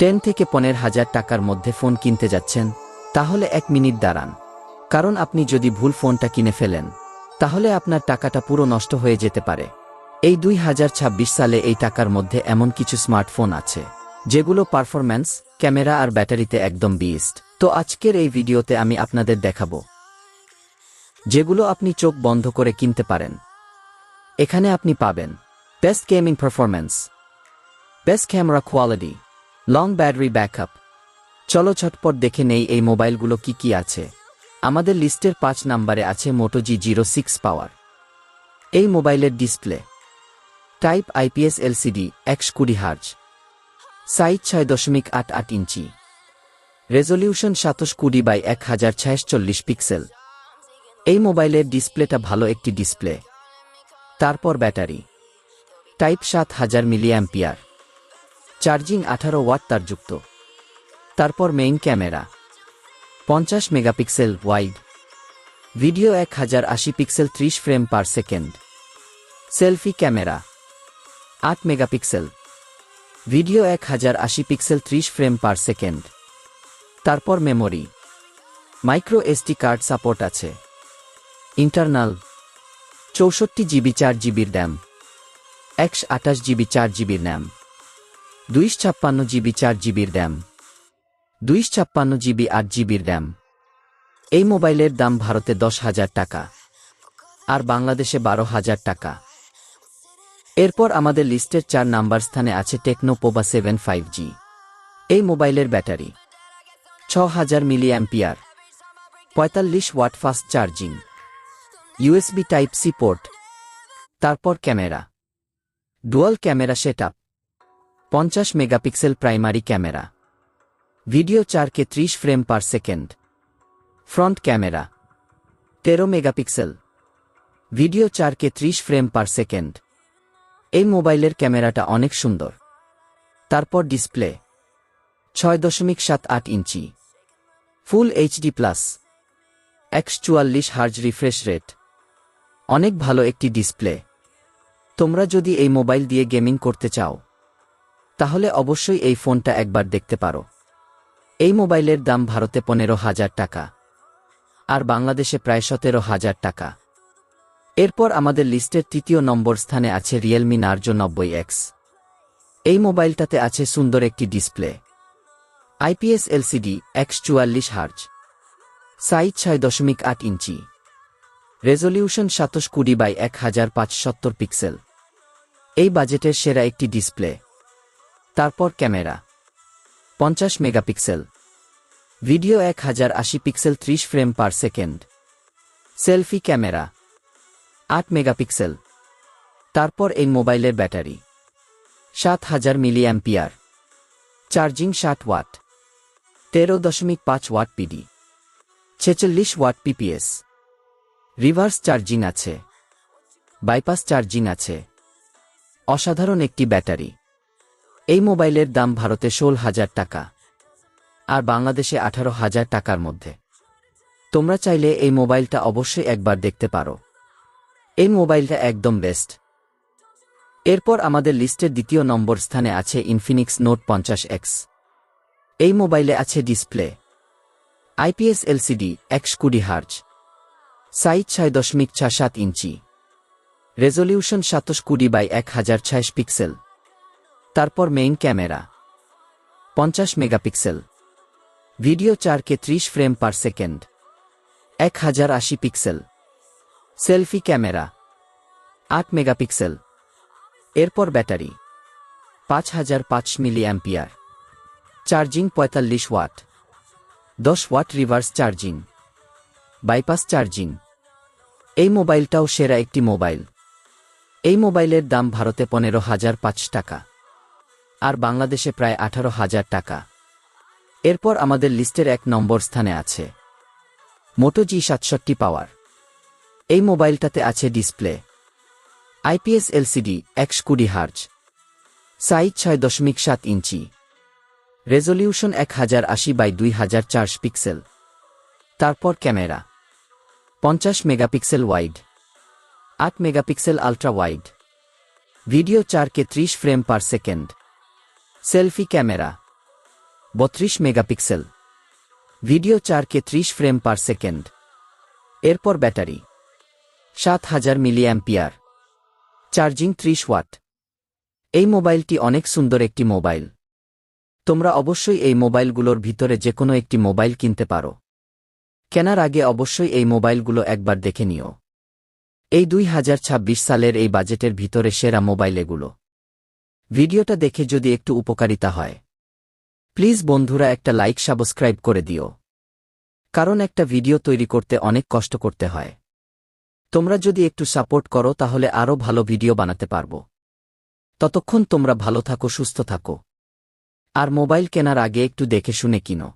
থেকে 15,000 টাকার মধ্যে ফোন কিনতে যাচ্ছেন? তাহলে 1 মিনিট দাঁড়ান। কারণ আপনি যদি ভুল ফোনটা কিনে ফেলেন, তাহলে আপনার টাকাটা পুরো নষ্ট হয়ে যেতে পারে। এই 2026 সালে এই টাকার মধ্যে এমন কিছু স্মার্টফোন আছে যেগুলো পারফরম্যান্স, ক্যামেরা আর ব্যাটারিতে একদম বিস্ট। তো আজকের এই ভিডিওতে আমি আপনাদের দেখাবো যেগুলো আপনি চোখ বন্ধ করে কিনতে পারেন। এখানে আপনি পাবেন best gaming performance, best camera quality, long battery backup. চলো ঝটপট দেখে নেই এই মোবাইলগুলো কি কি আছে। আমাদের লিস্টের 5 নম্বরে আছে Moto G06 পাওয়ার। এই মোবাইলের display type IPS LCD 120 hertz, size 6.88 inch, resolution 720x1046 pixel. এই মোবাইলের ডিসপ্লেটা ভালো একটি ডিসপ্লে। তারপর battery type 7000 milliampere, charging 18 watt তারযুক্ত। তারপর main camera 50 megapixel wide, video 1080 pixel 30 frame per second, selfie camera 8 megapixel, video 1080 pixel 30 frame per second. তারপর memory micro SD card support আছে। ইন্টারনাল 64 জিবি 4 জিবির র্যাম, 128 জিবি 4 জিবির RAM, 256 GB 4 জিবির RAM, 256 GB 8 জিবির RAM. এই মোবাইলের দাম ভারতে 10,000 টাকা আর বাংলাদেশে 12,000 টাকা। এরপর আমাদের লিস্টের 4 নাম্বার স্থানে আছে টেকনো পোভো 7 5G। এই মোবাইলের battery 6000 milliampere, 45 watt fast charging, USB type C port. তারপর camera dual camera setup, 50 megapixel primary camera, video 4K 30 frame per second. Front camera 13 megapixel, video 4K 30 frame per second. এই মোবাইলের ক্যামেরাটা অনেক সুন্দর। তারপর display 6.78 inch, full HD plus, 144 hertz refresh rate. অনেক ভালো একটি ডিসপ্লে। তোমরা যদি এই মোবাইল দিয়ে গেমিং করতে চাও, তাহলে অবশ্যই এই ফোনটা একবার দেখতে পারো। এই মোবাইলের দাম ভারতে 15,000 টাকা আর বাংলাদেশে প্রায় 17,000 টাকা। এরপর আমাদের লিস্টের 3 নম্বর স্থানে আছে রিয়েলমি নার্জো 90X। এই মোবাইলটাতে আছে সুন্দর একটি display, IPS LCD 144 hertz, size 6.8 inch, resolution 720x1570 pixel. এই বাজেটের সেরা একটি ডিসপ্লে। তারপর camera 50 megapixel, video 1080 pixel 30 frame per second, selfie camera 8 megapixel. তারপর এই মোবাইলের battery 7000 milliampere, charging 60 watt, 13.5 watt PD, 46 watt PPS, reverse charging আছে, বাইপাস চার্জিং আছে। অসাধারণ একটি ব্যাটারি। এই মোবাইলের দাম ভারতে 16,000 টাকা আর বাংলাদেশে 18,000 টাকার মধ্যে। তোমরা চাইলে এই মোবাইলটা অবশ্যই একবার দেখতে পারো। এই মোবাইলটা একদম বেস্ট। এরপর আমাদের লিস্টের 2 নম্বর স্থানে আছে ইনফিনিক্স নোট 50X। এই মোবাইলে আছে display IPS LCD 120 hertz, size 6.67 inch, resolution 720x1046 pixel. তারপর main camera 50 megapixel, video 4K 30 frame per second, 1080 pixel, selfie camera 8 megapixel. এরপর battery 5005 milliampere, charging 45 watt, 10 watt reverse charging, bypass charging. এই মোবাইলটাও সেরা একটি mobile. এই মোবাইলের দাম ভারতে 15,005 টাকা আর বাংলাদেশে প্রায় 18,000 টাকা। এরপর আমাদের লিস্টের 1 নম্বর স্থানে আছে Moto G67 পাওয়ার। এই মোবাইলটাতে আছে display IPS LCD 120 hertz, size 6.7 inch, resolution 1080x2400 pixel. তারপর camera 50 megapixel wide, 8 megapixel ultra wide, video 4K 30 frame per second, selfie camera 32 megapixel, video 4K 30 frame per second. এরপর battery 7000 milliampere, charging 30 watt. এই মোবাইলটি অনেক সুন্দর একটি mobile. তোমরা অবশ্যই এই মোবাইলগুলোর ভিতরে যে কোনো একটি মোবাইল কিনতে পারো। কেনার আগে অবশ্যই এই মোবাইলগুলো একবার দেখে নিও। এই 2026 সালের এই বাজেটের ভিতরে সেরা মোবাইল এগুলো। ভিডিওটা দেখে যদি একটু উপকারিতা হয়, প্লিজ বন্ধুরা একটা লাইক সাবস্ক্রাইব করে দিও। কারণ একটা ভিডিও তৈরি করতে অনেক কষ্ট করতে হয়। তোমরা যদি একটু সাপোর্ট করো তাহলে আরও ভালো ভিডিও বানাতে পারবো। ততক্ষণ তোমরা ভালো থাকো, সুস্থ থাকো। আর মোবাইল কেনার আগে একটু দেখে শুনে কিনো।